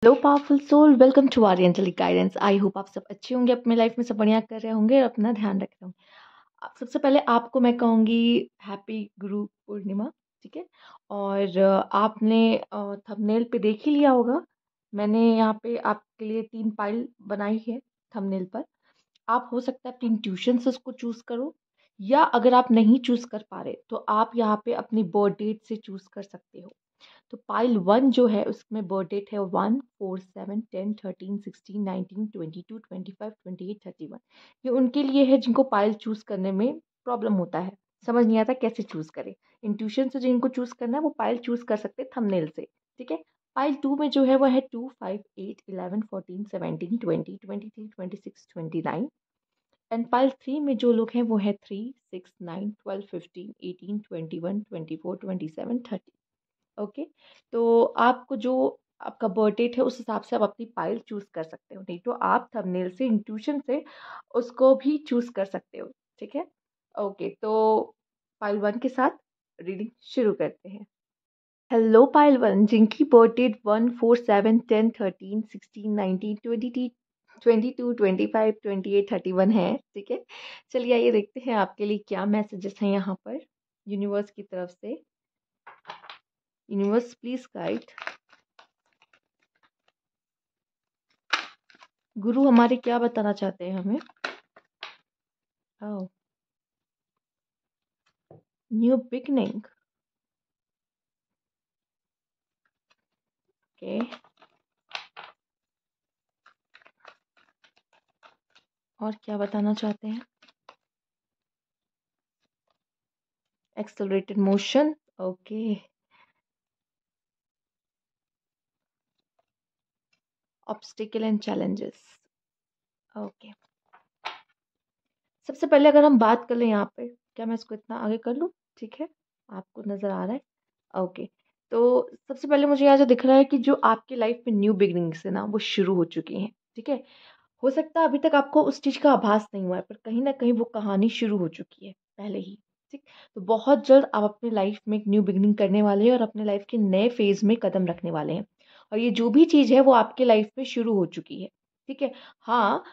Hello powerful soul, welcome to our angelic guidance. I hope आप सब अच्छे होंगे, अपने लाइफ में सब बढ़िया कर रहे होंगे और अपना ध्यान रख रहे होंगे। आप सबसे पहले आपको मैं कहूँगी हैप्पी गुरु पूर्णिमा। ठीक है। और आपने थंबनेल पे देख ही लिया होगा, मैंने यहाँ पे आपके लिए 3 पाइल बनाई है थंबनेल पर। आप हो सकता है अपनी ट्यूशन से उसको चूज़ करो, या अगर आप नहीं चूज़ कर पा रहे तो आप यहाँ पे अपनी बर्थ डेट से चूज़ कर सकते हो। तो पाइल 1 जो है उसमें बर्थ डेट है 1, 4, 7, 10, 13, 16, 19, 22, 25, 28, 31। ये उनके लिए है जिनको पाइल चूज करने में प्रॉब्लम होता है, समझ नहीं आता कैसे चूज करें। इंट्यूशन से जिनको चूज करना है वो पाइल चूज कर सकते हैं थंबनेल से। ठीक है। पाइल 2 में जो है वो है 2, 5, 8, 11, 14, 17, 20, 23, 26, 29। एंड पाइल 3 में जो लोग हैं वो है 3, 6, 9, 12, 15, 18, 21, 24, 27, 30। ओके। तो आपको जो आपका बर्थ डेट है उस हिसाब से आप अपनी पाइल चूज कर सकते हो, नहीं तो आप थंबनेल से इंट्यूशन से उसको भी चूज कर सकते हो। ठीक है। ओके, तो पाइल 1 के साथ रीडिंग शुरू करते हैं। हेलो पाइल 1, जिनकी बर्थ डेट 1, 4, 7, 10, 13, 16, 19, 20, 22, 25, 28, 31 है। ठीक है। चलिए आइए देखते हैं आपके लिए क्या मैसेजेस हैं यहाँ पर यूनिवर्स की तरफ से। Universe please guide. गुरु हमारे क्या बताना चाहते हैं हमें? New beginning. ओके। और क्या बताना चाहते हैं? Accelerated motion. Okay. Obstacle and challenges. Okay. सबसे पहले अगर हम बात कर लें यहाँ पे, क्या मैं इसको इतना आगे कर लूँ? ठीक है, आपको नजर आ रहा है? ओके। तो सबसे पहले मुझे यहाँ जो दिख रहा है कि जो आपकी लाइफ में न्यू बिगनिंग्स है ना वो शुरू हो चुकी हैं। ठीक है। हो सकता है अभी तक आपको उस चीज का आभास नहीं हुआ है, पर कहीं ना कहीं वो कहानी शुरू हो चुकी है पहले ही। ठीक। तो बहुत जल्द आप अपनी लाइफ में एक न्यू बिगनिंग करने वाले हैं और अपने लाइफ के नए फेज में कदम रखने वाले हैं। और ये जो भी चीज है वो आपके लाइफ में शुरू हो चुकी है। ठीक है। हाँ,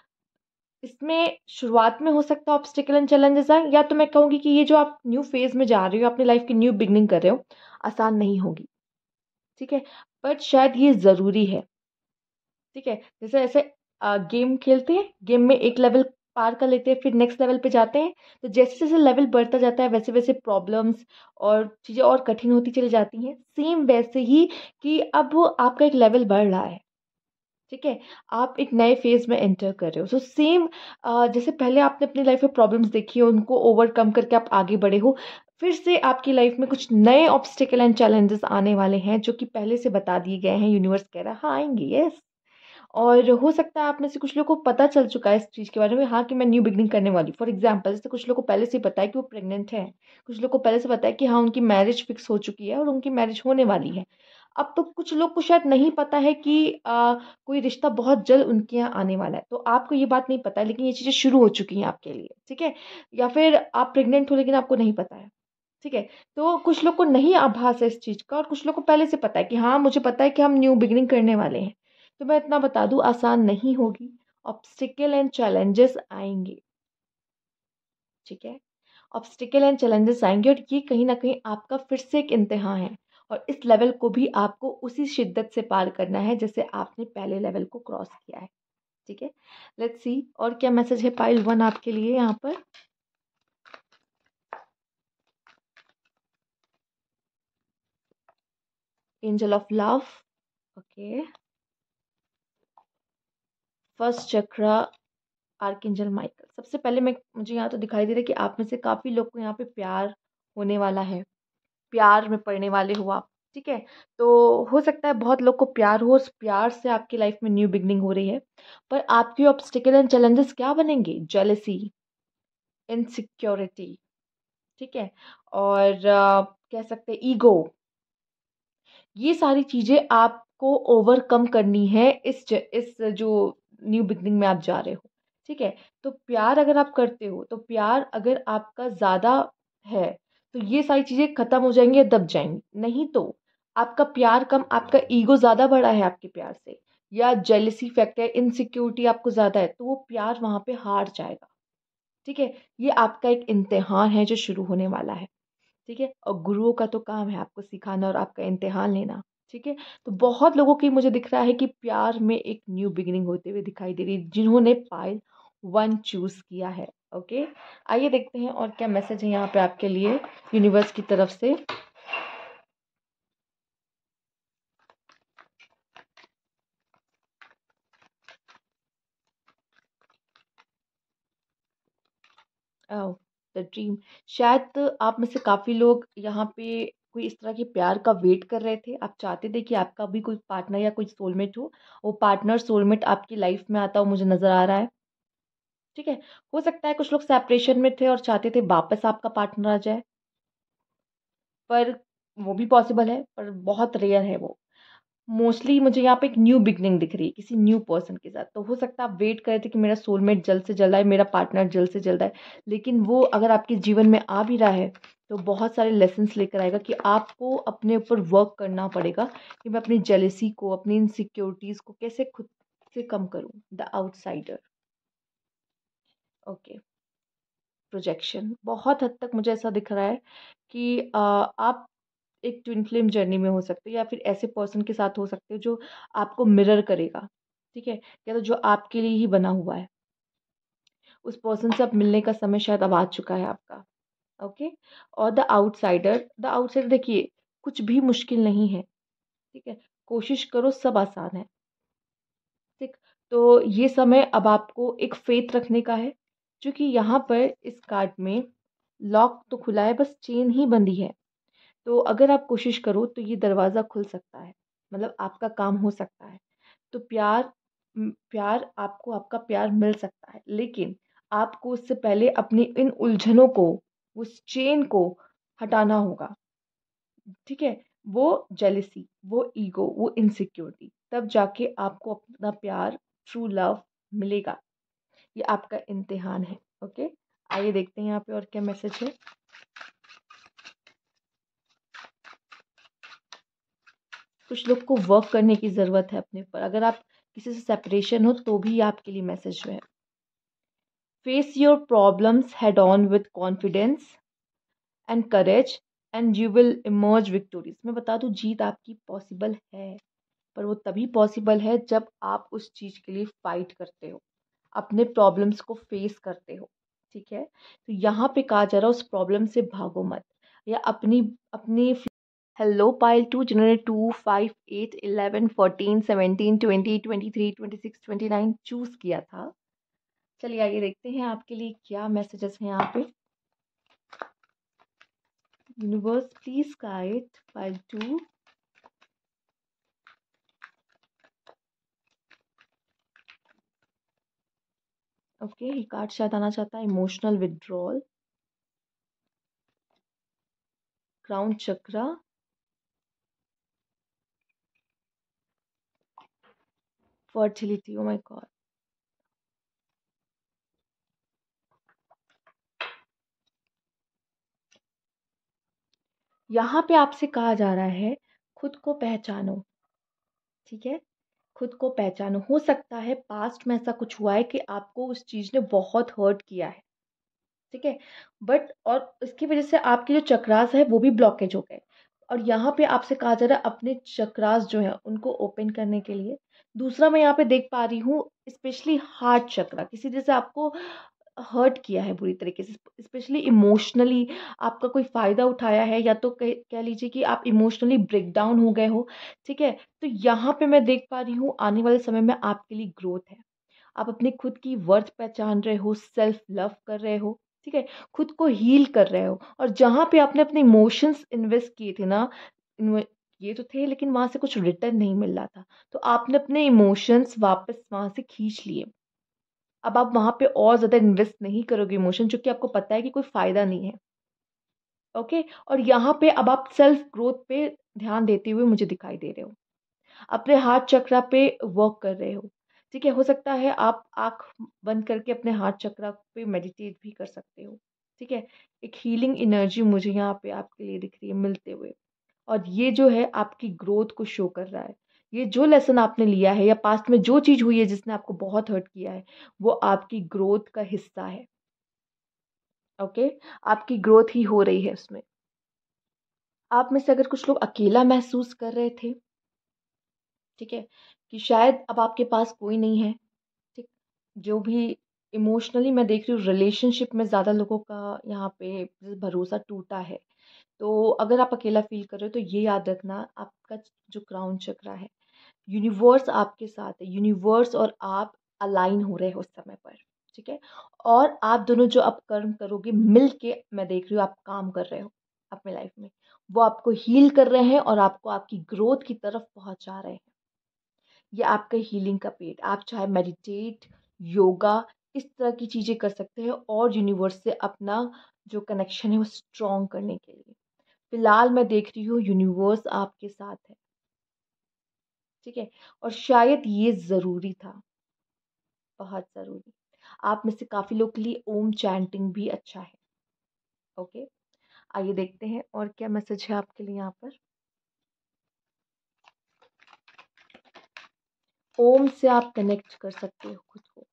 इसमें शुरुआत में हो सकता है ऑब्स्टिकल एंड चैलेंजेस आए, या तो मैं कहूंगी कि ये जो आप न्यू फेज में जा रहे हो, अपनी लाइफ की न्यू बिगनिंग कर रहे हो, आसान नहीं होगी। ठीक है। बट शायद ये जरूरी है। ठीक है। जैसे ऐसे गेम खेलते हैं, गेम में एक लेवल पार कर लेते हैं, फिर नेक्स्ट लेवल पे जाते हैं। तो जैसे जैसे लेवल बढ़ता जाता है वैसे वैसे प्रॉब्लम्स और चीज़ें और कठिन होती चली जाती हैं, सेम वैसे ही कि अब आपका एक लेवल बढ़ रहा है। ठीक है। आप एक नए फेज में एंटर कर रहे हो, सो सेम जैसे पहले आपने अपनी लाइफ में प्रॉब्लम्स देखी हो, उनको ओवरकम करके आप आगे बढ़े हो, फिर से आपकी लाइफ में कुछ नए ऑब्स्टिकल एंड चैलेंजेस आने वाले हैं जो कि पहले से बता दिए गए हैं। यूनिवर्स कह रहा है हाँ आएंगे, यस। और हो सकता है आप में से कुछ लोगों को पता चल चुका है इस चीज़ के बारे में, हाँ, कि मैं न्यू बिगनिंग करने वाली हूँ। फॉर एग्जाम्पल, जैसे कुछ लोगों को पहले से ही पता है कि वो प्रेग्नेंट है, कुछ लोगों को पहले से पता है कि हाँ उनकी मैरिज फिक्स हो चुकी है और उनकी मैरिज होने वाली है। अब तो कुछ लोग को शायद नहीं पता है कि कोई रिश्ता बहुत जल्द उनके यहाँ आने वाला है, तो आपको ये बात नहीं पता है, लेकिन ये चीज़ें शुरू हो चुकी हैं आपके लिए। ठीक है। या फिर आप प्रेग्नेंट हो लेकिन आपको नहीं पता है। ठीक है। तो कुछ लोग को नहीं आभास है इस चीज़ का, और कुछ लोग को पहले से पता है कि हाँ मुझे पता है कि हम न्यू बिगिनिंग करने वाले हैं। तो मैं इतना बता दूं, आसान नहीं होगी, ऑब्स्टिकल एंड चैलेंजेस आएंगे। ठीक है। ऑब्स्टिकल एंड चैलेंजेस आएंगे और ये कहीं ना कहीं आपका फिर से एक इम्तिहान है, और इस लेवल को भी आपको उसी शिद्दत से पार करना है जैसे आपने पहले लेवल को क्रॉस किया है। ठीक है। लेट्स सी और क्या मैसेज है पाइल 1 आपके लिए यहाँ पर। Angel of love. Okay. First chakra, archangel Michael. सबसे पहले मैं मुझे यहाँ तो दिखाई दे रहा है कि आप में से काफी लोग को यहाँ पे प्यार होने वाला है, प्यार में पड़ने वाले हो आप। ठीक है। तो हो सकता है बहुत लोग को प्यार हो, उस प्यार से आपकी लाइफ में न्यू बिगनिंग हो रही है। पर आपकी ऑब्स्टिकल एंड चैलेंजेस क्या बनेंगे? Jealousy, insecurity. ठीक है। और कह सकते हैं ईगो। ये सारी चीजें आपको ओवरकम करनी है इस जो न्यू बिगनिंग में आप जा रहे हो। ठीक है। तो प्यार अगर आप करते हो, तो प्यार अगर आपका ज्यादा है तो ये सारी चीजें खत्म हो जाएंगी या दब जाएंगी। नहीं तो आपका प्यार कम, आपका ईगो ज्यादा बड़ा है आपके प्यार से, या जेलसी फैक्टर, इनसिक्योरिटी आपको ज़्यादा है, तो वो प्यार वहाँ पे हार जाएगा। ठीक है? ये आपका एक इम्तिहान है जो शुरू होने वाला है। ठीक है? और गुरुओं का तो काम है आपको सिखाना और आपका इम्तिहान लेना। ठीक है? तो बहुत लोगों की मुझे दिख रहा है कि प्यार में एक न्यू बिगिनिंग होते हुए दिखाई दे रही है, जिन्होंने पाइल 1 चूज़ किया है। ओके? आइए देखते हैं और क्या मैसेज है यहाँ पे आपके लिए यूनिवर्स की तरफ से। ओह! The dream. शायद आप में से काफ़ी लोग यहाँ पे कोई इस तरह के प्यार का वेट कर रहे थे। आप चाहते थे कि आपका भी कोई पार्टनर या कोई सोलमेट हो। वो पार्टनर, सोलमेट आपकी लाइफ़ में आता हो, मुझे नज़र आ रहा है। ठीक है? हो सकता है कुछ लोग सेपरेशन में थे और चाहते थे वापस आपका पार्टनर आ जाए, पर वो भी पॉसिबल है, पर बहुत रेयर है वो। मोस्टली मुझे यहाँ पे एक न्यू बिगिनिंग दिख रही है किसी न्यू पर्सन के साथ। तो हो सकता है आप वेट कर रहे थे कि मेरा सोलमेट जल्द से जल्द आए, मेरा पार्टनर जल्द से जल्द आए। लेकिन वो अगर आपके जीवन में आ भी रहा है, तो बहुत सारे लेसन्स लेकर आएगा कि आपको अपने ऊपर वर्क करना पड़ेगा कि मैं अपनी जेलसी को, अपनी इनसिक्योरिटीज़ को कैसे खुद से कम करूँ। The outsider. ओके। प्रोजेक्शन। बहुत हद तक मुझे ऐसा दिख रहा है कि आप एक ट्विन फ्लेम जर्नी में हो सकते हो या फिर ऐसे पर्सन के साथ हो सकते हो जो आपको मिरर करेगा। ठीक है? या तो जो आपके लिए ही बना हुआ है। उस पर्सन से अब मिलने का समय शायद अब आ चुका है आपका। ओके? और द आउटसाइडर देखिए, कुछ भी मुश्किल नहीं है। ठीक है? कोशिश करो, सब आसान है। ठीक? तो ये समय अब आपको एक फेथ रखने का है, क्योंकि यहाँ पर इस कार्ड में लॉक तो खुला है, बस चेन ही बंधी है। तो अगर आप कोशिश करो तो ये दरवाज़ा खुल सकता है, मतलब आपका काम हो सकता है। तो प्यार आपको, आपका प्यार मिल सकता है, लेकिन आपको उससे पहले अपनी इन उलझनों को, उस चेन को हटाना होगा। ठीक है? वो जेलसी, वो ईगो, वो इनसिक्योरिटी, तब जाके आपको अपना प्यार, ट्रू लव मिलेगा। ये आपका इम्तिहान है। ओके? आइए देखते हैं यहाँ पे और क्या मैसेज है। कुछ लोग को वर्क करने की ज़रूरत है अपने ऊपर। अगर आप किसी से सेपरेशन हो तो भी आपके लिए मैसेज है। Face your problems head on with confidence and courage and you will emerge victorious. मैं बता दूं, जीत आपकी पॉसिबल है, पर वो तभी पॉसिबल है जब आप उस चीज़ के लिए फाइट करते हो, अपने प्रॉब्लम्स को फेस करते हो। ठीक है? तो यहाँ पे कहा जा रहा है उस प्रॉब्लम से भागो मत, या अपनी अपनी हेलो पाइल 2, जिन्होंने 2, 5, 8, 11, 14, 17, 20, 23, 26, 29 चूज़ किया था। चलिए आइए देखते हैं आपके लिए क्या मैसेजेस हैं यहाँ पे। Universe please guide pile 2। Okay, ये कार्ड शायद आना चाहता है emotional withdrawal, crown chakra, fertility. Oh my God. यहाँ पे आपसे कहा जा रहा है खुद को पहचानो। ठीक है? खुद को पहचानो। हो सकता है पास्ट में ऐसा कुछ हुआ है कि आपको उस चीज़ ने बहुत हर्ट किया है। ठीक है? बट और इसकी वजह से आपके जो चक्रास है वो भी ब्लॉकेज हो गए, और यहाँ पे आपसे कहा जा रहा है अपने चक्रास जो है उनको ओपन करने के लिए। दूसरा मैं यहाँ पे देख पा रही हूँ स्पेशली हार्ट चक्रा, किसी जैसे आपको हर्ट किया है बुरी तरीके से, स्पेशली इमोशनली आपका कोई फ़ायदा उठाया है, या तो कह लीजिए कि आप इमोशनली ब्रेक डाउन हो गए हो। ठीक है? तो यहाँ पे मैं देख पा रही हूँ आने वाले समय में आपके लिए ग्रोथ है। आप अपनी खुद की वर्थ पहचान रहे हो, सेल्फ लव कर रहे हो। ठीक है? खुद को हील कर रहे हो, और जहाँ पे आपने अपने इमोशंस इन्वेस्ट किए थे ना, इन्वे ये तो थे, लेकिन वहाँ से कुछ रिटर्न नहीं मिल रहा था। तो आपने अपने इमोशंस वापस वहाँ से खींच लिए। अब आप वहाँ पे और ज़्यादा इन्वेस्ट नहीं करोगे इमोशन, क्योंकि आपको पता है कि कोई फ़ायदा नहीं है। ओके? और यहाँ पे अब आप सेल्फ ग्रोथ पे ध्यान देते हुए मुझे दिखाई दे रहे हो। अपने हार्ट चक्रा पे वर्क कर रहे हो। ठीक है? हो सकता है आप आँख बंद करके अपने हार्ट चक्रा पे मेडिटेट भी कर सकते हो। ठीक है? एक हीलिंग एनर्जी मुझे यहाँ पे आपके लिए दिख रही है मिलते हुए, और ये जो है आपकी ग्रोथ को शो कर रहा है। ये जो लेसन आपने लिया है या पास्ट में जो चीज़ हुई है जिसने आपको बहुत हर्ट किया है, वो आपकी ग्रोथ का हिस्सा है। ओके? आपकी ग्रोथ ही हो रही है उसमें। आप में से अगर कुछ लोग अकेला महसूस कर रहे थे, ठीक है? कि शायद अब आपके पास कोई नहीं है, ठीक? जो भी इमोशनली मैं देख रही हूँ रिलेशनशिप में ज़्यादा लोगों का यहाँ पे भरोसा टूटा है। तो अगर आप अकेला फ़ील कर रहे हो तो ये याद रखना, आपका जो क्राउन चक्रा है, यूनिवर्स आपके साथ है। यूनिवर्स और आप अलाइन हो रहे हो उस समय पर, ठीक है? और आप दोनों जो अब कर्म करोगे मिल के, मैं देख रही हूँ आप काम कर रहे हो अपने लाइफ में। वो आपको हील कर रहे हैं और आपको आपकी ग्रोथ की तरफ पहुँचा रहे हैं। ये आपका हीलिंग का पेड़। आप चाहे मेडिटेट, योगा, इस तरह की चीज़ें कर सकते हैं और यूनिवर्स से अपना जो कनेक्शन है वो स्ट्रॉन्ग करने के लिए। फिलहाल मैं देख रही हूँ यूनिवर्स आपके साथ है, ठीक है? और शायद ये ज़रूरी था, बहुत ज़रूरी। आप में से काफ़ी लोग के लिए ओम चैंटिंग भी अच्छा है, ओके? आइए देखते हैं और क्या मैसेज है आपके लिए यहाँ पर। ओम से आप कनेक्ट कर सकते हो खुद को।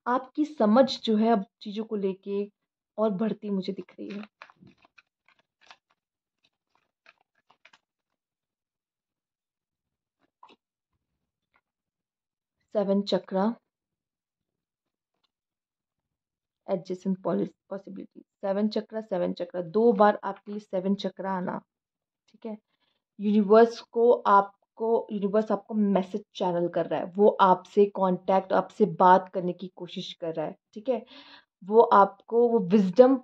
आपकी समझ जो है अब चीज़ों को लेके और बढ़ती मुझे दिख रही है। सेवन चक्रा, एडजेसेंट पॉसिबिलिटी। सेवन चक्रा 2 बार आपके लिए सेवन चक्रा आना, ठीक है? यूनिवर्स आपको मैसेज चैनल कर रहा है। वो आपसे कांटेक्ट, आपसे बात करने की कोशिश कर रहा है, ठीक है? वो आपको वो विज़डम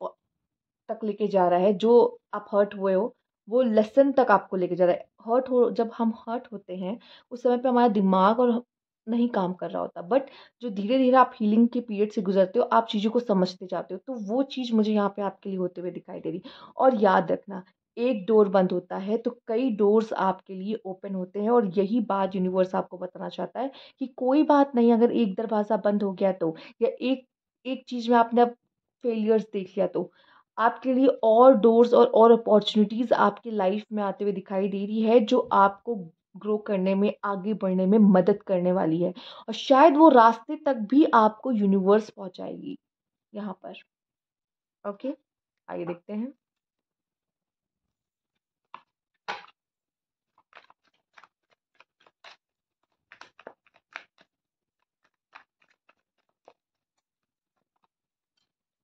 तक लेके जा रहा है, जो आप हर्ट हुए हो, वो लेसन तक आपको लेके जा रहा है। जब हम हर्ट होते हैं, उस समय पे हमारा दिमाग और नहीं काम कर रहा होता, बट जो धीरे-धीरे आप हीलिंग के पीरियड से गुज़रते हो, आप चीज़ों को समझते जाते हो, तो वो चीज़ मुझे यहाँ पे आपके लिए होते हुए दिखाई दे रही। और याद रखना, एक डोर बंद होता है, तो कई डोर्स आपके लिए ओपन होते हैं और यही बात यूनिवर्स आपको बताना चाहता है कि कोई बात नहीं, अगर एक दरवाज़ा बंद हो गया तो, या एक एक चीज़ में आपने अब फेलियर्स देख लिया तो, आपके लिए और डोर्स और अपॉर्चुनिटीज़ आपकी लाइफ में आते हुए दिखाई दे रही है, जो आपको ग्रो करने में, आगे बढ़ने में मदद करने वाली है। और शायद वो रास्ते तक भी आपको यूनिवर्स पहुँचाएगी यहाँ पर। ओके? आइए देखते हैं।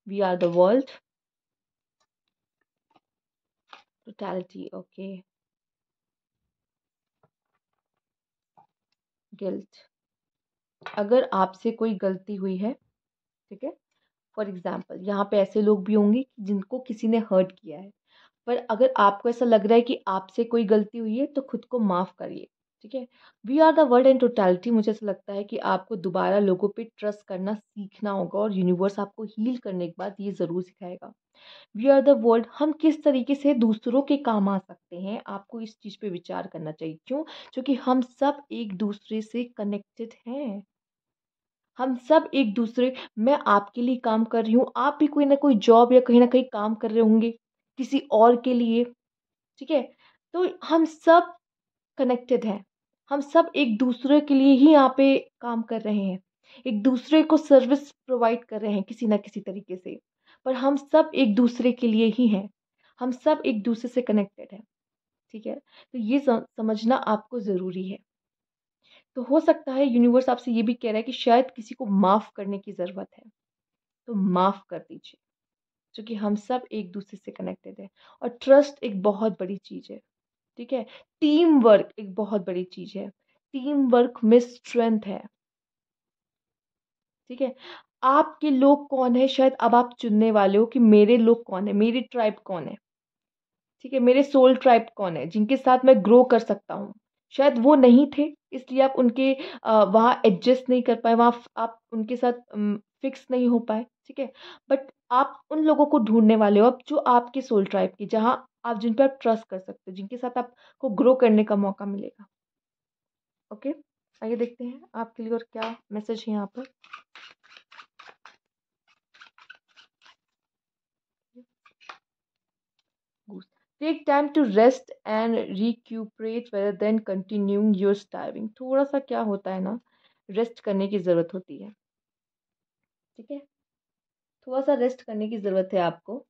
We are the world, totality, okay, guilt. अगर आपसे कोई गलती हुई है, ठीक है? फॉर एग्ज़ाम्पल यहाँ पे ऐसे लोग भी होंगे जिनको किसी ने हर्ट किया है। पर अगर आपको ऐसा लग रहा है कि आपसे कोई गलती हुई है तो खुद को माफ़ करिए, ठीक है? We are the world and totality, मुझे ऐसा लगता है कि आपको दोबारा लोगों पे ट्रस्ट करना सीखना होगा और यूनिवर्स आपको हील करने के बाद ये ज़रूर सिखाएगा। वी आर द वर्ल्ड, हम किस तरीके से दूसरों के काम आ सकते हैं, आपको इस चीज़ पे विचार करना चाहिए। क्यों? क्योंकि हम सब एक-दूसरे से कनेक्टेड हैं। हम सब एक-दूसरे, मैं आपके लिए काम कर रही हूँ, आप भी कोई ना कोई जॉब या कहीं न कहीं काम कर रहे होंगे, किसी और के लिए, ठीक है? तो हम सब कनेक्टेड हैं। हम सब एक-दूसरे के लिए ही यहाँ पे काम कर रहे हैं। एक-दूसरे को सर्विस प्रोवाइड कर रहे हैं किसी न किसी तरीके से। पर हम सब एक-दूसरे के लिए ही हैं। हम सब एक-दूसरे से कनेक्टेड हैं, ठीक है? तो ये समझना आपको ज़रूरी है। तो हो सकता है यूनिवर्स आपसे ये भी कह रहा है कि शायद किसी को माफ़ करने की ज़रूरत है, तो माफ़ कर दीजिए। क्योंकि हम सब एक-दूसरे से कनेक्टेड हैं और ट्रस्ट एक बहुत बड़ी चीज़ है। ठीक है? टीम वर्क एक बहुत बड़ी चीज़ है। टीम वर्क में स्ट्रेंथ है, ठीक है? आपके लोग कौन हैं, शायद अब आप चुनने वाले हो कि मेरे लोग कौन हैं, मेरी ट्राइब कौन है, ठीक है? मेरे सोल ट्राइब कौन है, जिनके साथ मैं ग्रो कर सकता हूँ। शायद वो नहीं थे, इसलिए आप उनके वहाँ एडजस्ट नहीं कर पाए, वहाँ फ आप उनके साथ फिक्स नहीं हो पाए, ठीक है? बट आप उन लोगों को ढूँढने वाले हो अब, जो आपके सोल ट्राइब के, जहाँ आप जिन पे आप ट्रस्ट कर सकते हो, जिनके साथ आपको ग्रो करने का मौका मिलेगा। ओके? आइए देखते हैं आपके लिए और क्या मैसेज है यहाँ पर। Take time to rest and recuperate whether than continuing your striving. थोड़ा सा क्या होता है ना, रेस्ट करने की ज़रूरत होती है। ठीक है, थोड़ा सा रेस्ट करने की ज़रूरत है आपको।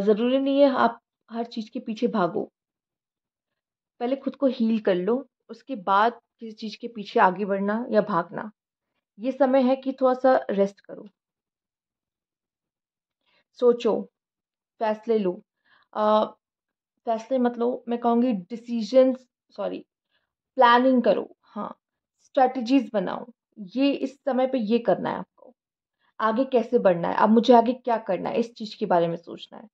ज़रूरी नहीं है आप हर चीज़ के पीछे भागो। पहले खुद को हील कर लो, उसके बाद किसी चीज़ के पीछे आगे बढ़ना या भागना। ये समय है कि थोड़ा सा रेस्ट करो, सोचो, फैसले लो। अ, फैसले मतलब मैं कहूँगी डिसीजंस, सॉरी, प्लानिंग करो। हाँ, स्ट्रेटजीज बनाओ। ये इस समय पे ये करना है आपको, आगे कैसे बढ़ना है, अब मुझे आगे क्या करना है, इस चीज़ के बारे में सोचना है।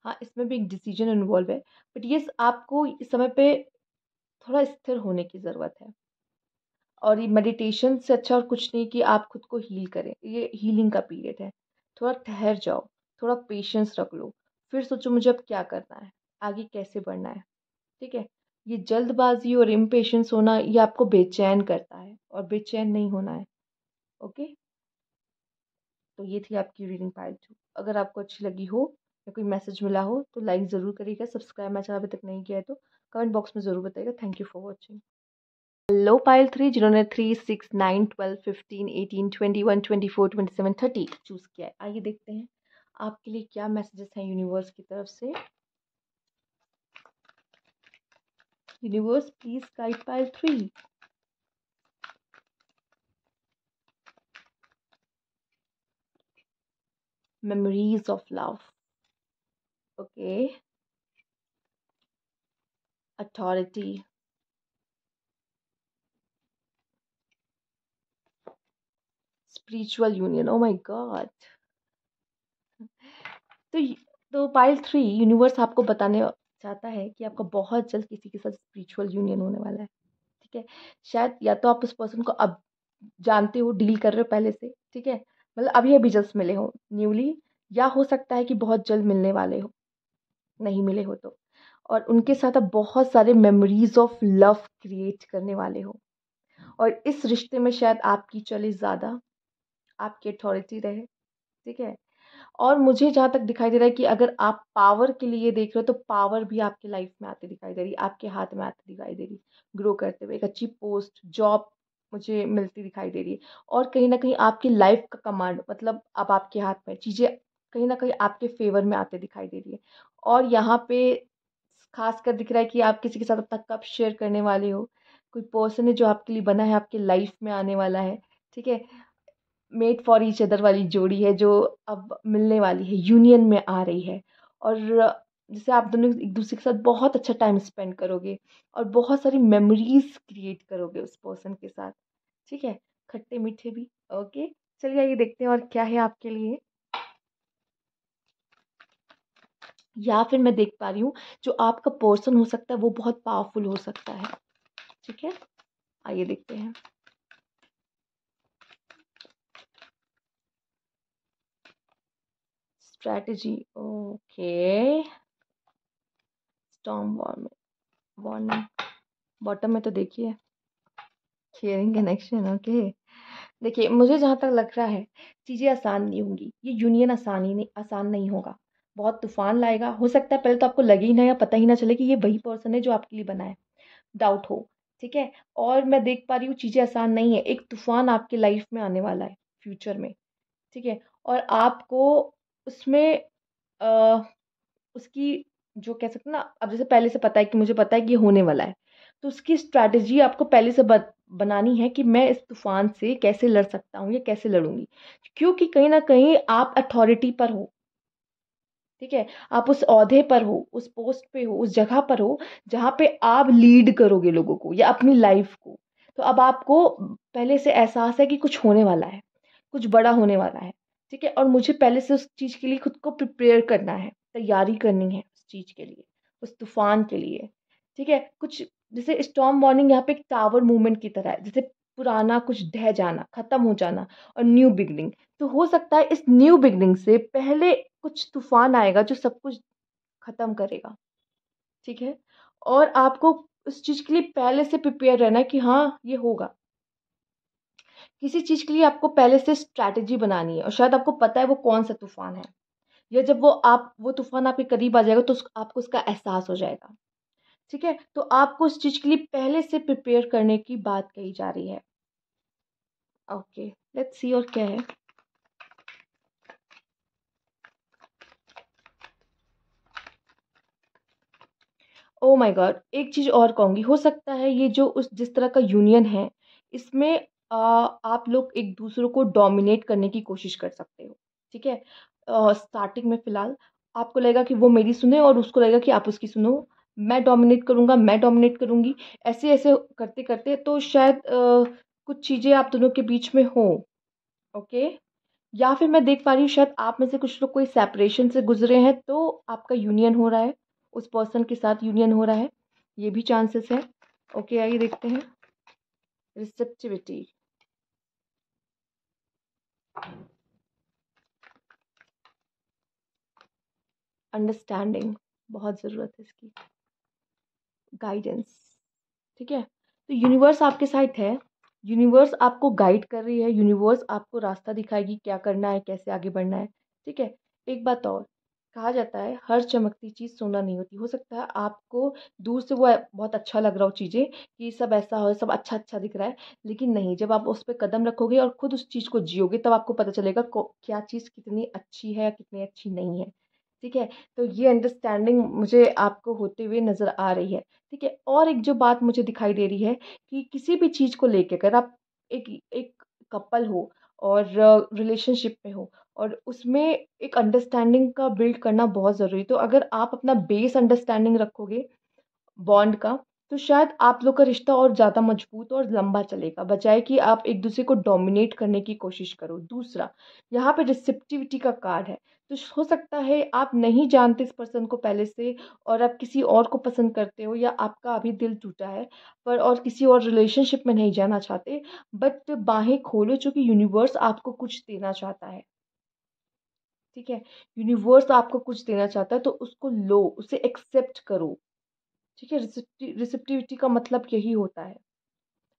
हाँ, इसमें भी एक डिसीजन इन्वॉल्व है, बट ये आपको इस समय पे थोड़ा स्थिर होने की ज़रूरत है। और ये मेडिटेशन से अच्छा और कुछ नहीं कि आप खुद को हील करें। ये हीलिंग का पीरियड है। थोड़ा ठहर जाओ, थोड़ा पेशेंस रख लो, फिर सोचो मुझे अब क्या करना है, आगे कैसे बढ़ना है। ठीक है, ये जल्दबाजी और इम्पेशेंस होना ये आपको बेचैन करता है, और बेचैन नहीं होना है। ओके, तो ये थी आपकी रीडिंग पार्ट 2। अगर आपको अच्छी लगी हो या कोई मैसेज मिला हो तो लाइक ज़रूर करिएगा। सब्सक्राइब मेरा चैनल अभी तक नहीं किया है तो कमेंट बॉक्स में ज़रूर बताइएगा। Thank you for watching. Hello pile 3, जिन्होंने 3, 6, 9, 12, 15, 18, 21, 24, 27, 30 चूज़ किया है। आइए देखते हैं आपके लिए क्या मैसेजेस हैं यूनिवर्स की तरफ से। Universe please guide pile 3। Memories of love. Okay, authority, spiritual union. Oh my God. तो पाइल 3, यूनिवर्स आपको बताने चाहता है कि आपका बहुत जल्द किसी के साथ स्पिरिचुअल यूनियन होने वाला है। ठीक है, शायद या तो आप उस पर्सन को अब जानते हो, डील कर रहे हो पहले से। ठीक है, मतलब अभी अभी जस्ट मिले हो न्यूली, या हो सकता है कि बहुत जल्द मिलने वाले हो, नहीं मिले हो तो। और उनके साथ आप बहुत सारे मेमोरीज ऑफ लव क्रिएट करने वाले हो, और इस रिश्ते में शायद आपकी चले ज़्यादा, आपकी अथॉरिटी रहे। ठीक है, और मुझे जहाँ तक दिखाई दे रहा है कि अगर आप पावर के लिए देख रहे हो तो पावर भी आपकी लाइफ में आती दिखाई दे रही है, आपके हाथ में आती दिखाई दे रही, ग्रो करते हुए एक अच्छी पोस्ट जॉब मुझे मिलती दिखाई दे रही है। और कहीं ना कहीं आपकी लाइफ का कमांड, मतलब अब आपके हाथ में चीज़ें कहीं ना कहीं आपके फेवर में आते दिखाई दे रही है। और यहाँ पे खास कर दिख रहा है कि आप किसी के साथ अपना कप शेयर करने वाले हो। कोई पर्सन है जो आपके लिए बना है, आपके लाइफ में आने वाला है। ठीक है, मेड फॉर ईच अदर वाली जोड़ी है जो अब मिलने वाली है, यूनियन में आ रही है। और जैसे आप दोनों एक दूसरे के साथ बहुत अच्छा टाइम स्पेंड करोगे, और बहुत सारी मेमोरीज क्रिएट करोगे उस पर्सन के साथ। ठीक है, खट्टे मीठे भी। ओके, चलिए ये देखते हैं और क्या है आपके लिए। या फिर मैं देख पा रही हूँ जो आपका पर्सन हो सकता है वो बहुत पावरफुल हो सकता है। ठीक है, आइए देखते हैं। Strategy, okay. Storm warning, bottom में तो देखिए शेयरिंग कनेक्शन। ओके, देखिए मुझे जहाँ तक लग रहा है चीज़ें आसान नहीं होंगी, ये यूनियन आसान नहीं होगा। बहुत तूफान लाएगा, हो सकता है पहले तो आपको लगे ही ना या पता ही ना चले कि ये वही पर्सन है जो आपके लिए बना है, डाउट हो। ठीक है, और मैं देख पा रही हूँ चीज़ें आसान नहीं है, एक तूफान आपकी लाइफ में आने वाला है फ्यूचर में। ठीक है, और आपको उसमें अ, उसकी जो कह सकते हैं ना, अब जैसे पहले से पता है कि मुझे पता है कि ये होने वाला है, तो उसकी स्ट्रैटेजी आपको पहले से बनानी है कि मैं इस तूफान से कैसे लड़ सकता हूँ या कैसे लड़ूंगी। क्योंकि कहीं ना कहीं आप अथॉरिटी पर हो। ठीक है, आप उस ओहदे पर हो, उस पोस्ट पे हो, उस जगह पर हो जहाँ पे आप लीड करोगे लोगों को या अपनी लाइफ को। तो अब आपको पहले से एहसास है कि कुछ होने वाला है, कुछ बड़ा होने वाला है। ठीक है, और मुझे पहले से उस चीज़ के लिए खुद को प्रिपेयर करना है, तैयारी करनी है उस चीज़ के लिए, उस तूफान के लिए। ठीक है, कुछ जैसे स्टॉर्म वार्निंग यहाँ पे एक टावर मूवमेंट की तरह है, जैसे पुराना कुछ ढह जाना, खत्म हो जाना, और न्यू बिगनिंग। तो हो सकता है इस न्यू बिगनिंग से पहले कुछ तूफान आएगा जो सब कुछ खत्म करेगा। ठीक है, और आपको उस चीज के लिए पहले से प्रिपेयर रहना है कि हाँ ये होगा। किसी चीज के लिए आपको पहले से स्ट्रैटेजी बनानी है, और शायद आपको पता है वो कौन सा तूफान है। या जब वो तूफान आपके करीब आ जाएगा तो आपको उसका एहसास हो जाएगा। ठीक है, तो आपको उस चीज के लिए पहले से प्रिपेयर करने की बात कही जा रही है। ओके, लेट्स सी और क्या है। ओ माय गॉड, एक चीज और कहूंगी, हो सकता है ये जो उस जिस तरह का यूनियन है, इसमें आप लोग एक दूसरे को डोमिनेट करने की कोशिश कर सकते हो। ठीक है, स्टार्टिंग में फिलहाल आपको लगेगा कि वो मेरी सुने और उसको लगेगा कि आप उसकी सुनो। मैं डोमिनेट करूंगा, मैं डोमिनेट करूंगी, ऐसे ऐसे करते करते तो शायद कुछ चीजें आप दोनों के बीच में हो। ओके, या फिर मैं देख पा रही हूँ शायद आप में से कुछ लोग कोई सेपरेशन से गुजरे हैं तो आपका यूनियन हो रहा है, उस पर्सन के साथ यूनियन हो रहा है, ये भी चांसेस है। ओके, आइए देखते हैं। रिसेप्टिविटी, अंडरस्टैंडिंग, बहुत ज़रूरत है इसकी, गाइडेंस। ठीक है, तो यूनिवर्स आपके साथ है, यूनिवर्स आपको गाइड कर रही है, यूनिवर्स आपको रास्ता दिखाएगी क्या करना है, कैसे आगे बढ़ना है। ठीक है, एक बात और, कहा जाता है हर चमकती चीज़ सोना नहीं होती। हो सकता है आपको दूर से वो बहुत अच्छा लग रहा हो चीज़ें, कि सब ऐसा हो, सब अच्छा अच्छा दिख रहा है, लेकिन नहीं, जब आप उस पर कदम रखोगे और खुद उस चीज़ को जियोगे तब आपको पता चलेगा क्या चीज़ कितनी अच्छी है या कितनी अच्छी नहीं है। ठीक है, तो ये अंडरस्टैंडिंग मुझे आपको होते हुए नज़र आ रही है। ठीक है, और एक जो बात मुझे दिखाई दे रही है कि किसी भी चीज़ को लेके अगर आप एक एक कपल हो और रिलेशनशिप में हो और उसमें एक अंडरस्टैंडिंग का बिल्ड करना बहुत ज़रूरी है। तो अगर आप अपना बेस अंडरस्टैंडिंग रखोगे बॉन्ड का, तो शायद आप लोग का रिश्ता और ज़्यादा मजबूत और लंबा चलेगा, बजाय कि आप एक दूसरे को डोमिनेट करने की कोशिश करो। दूसरा, यहाँ पे रिसेप्टिविटी का कार्ड है, तो हो सकता है आप नहीं जानते इस पर्सन को पहले से और आप किसी और को पसंद करते हो या आपका अभी दिल टूटा है, पर और किसी और रिलेशनशिप में नहीं जाना चाहते, बट बाहें खोलो चूंकि यूनिवर्स आपको कुछ देना चाहता है। ठीक है, यूनिवर्स आपको कुछ देना चाहता है तो उसको लो, उसे एक्सेप्ट करो। ठीक है, रिसेप्टिविटी का मतलब यही होता है,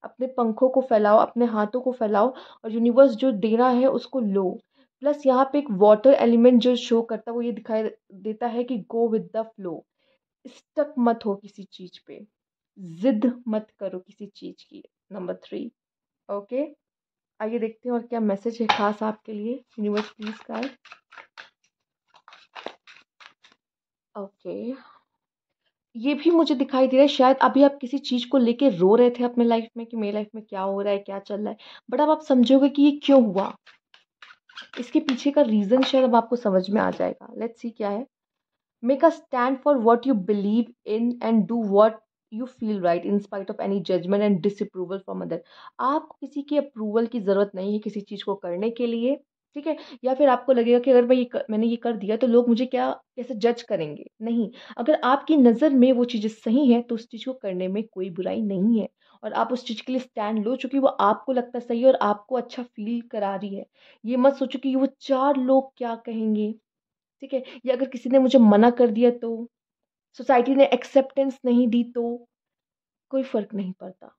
अपने पंखों को फैलाओ, अपने हाथों को फैलाओ और यूनिवर्स जो दे रहा है उसको लो। प्लस यहाँ पे एक वाटर एलिमेंट जो शो करता है वो ये दिखाई देता है कि go with the flow, stuck मत हो किसी चीज पे, जिद मत करो किसी चीज की। नंबर 3। ओके, आइए देखते हैं और क्या मैसेज है खास आपके लिए, यूनिवर्स प्लीज गाइड। ओके, ये भी मुझे दिखाई दे रहा है शायद अभी आप किसी चीज को लेके रो रहे थे अपने लाइफ में कि मेरी लाइफ में क्या हो रहा है, क्या चल रहा है, बट अब आप समझोगे कि ये क्यों हुआ, इसके पीछे का रीजन शायद अब आपको समझ में आ जाएगा। लेट्स सी क्या है। Make a stand for what you believe in and do what you feel right in spite of any judgement and disapproval from other. आपको किसी की अप्रूवल की ज़रूरत नहीं है किसी चीज़ को करने के लिए। ठीक है, या फिर आपको लगेगा कि अगर मैंने ये कर दिया तो लोग मुझे क्या कैसे जज करेंगे, नहीं। अगर आपकी नज़र में वो चीज़ें सही है तो उस चीज़ को करने में कोई बुराई नहीं है, और आप उस चीज़ के लिए स्टैंड लो चूंकि वो आपको लगता है सही है और आपको अच्छा फील करा रही है। ये मत सोचो कि वो चार लोग क्या कहेंगे। ठीक है, या अगर किसी ने मुझे मना कर दिया तो, सोसाइटी ने एक्सेप्टेंस नहीं दी तो, कोई फर्क नहीं पड़ता।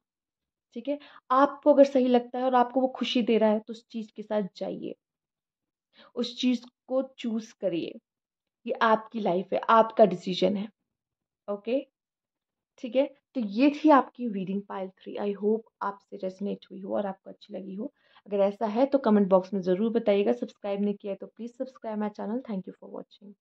ठीक है, आपको अगर सही लगता है और आपको वो खुशी दे रहा है तो उस चीज के साथ जाइए, उस चीज को चूज करिए। ये आपकी लाइफ है, आपका डिसीजन है। ओके, ठीक है, तो ये थी आपकी रीडिंग पाइल 3। आई होप आपसे रेजनेट हुई हो और आपको अच्छी लगी हो। अगर ऐसा है तो कमेंट बॉक्स में ज़रूर बताइएगा। सब्सक्राइब नहीं किया है तो please subscribe my channel. Thank you for watching.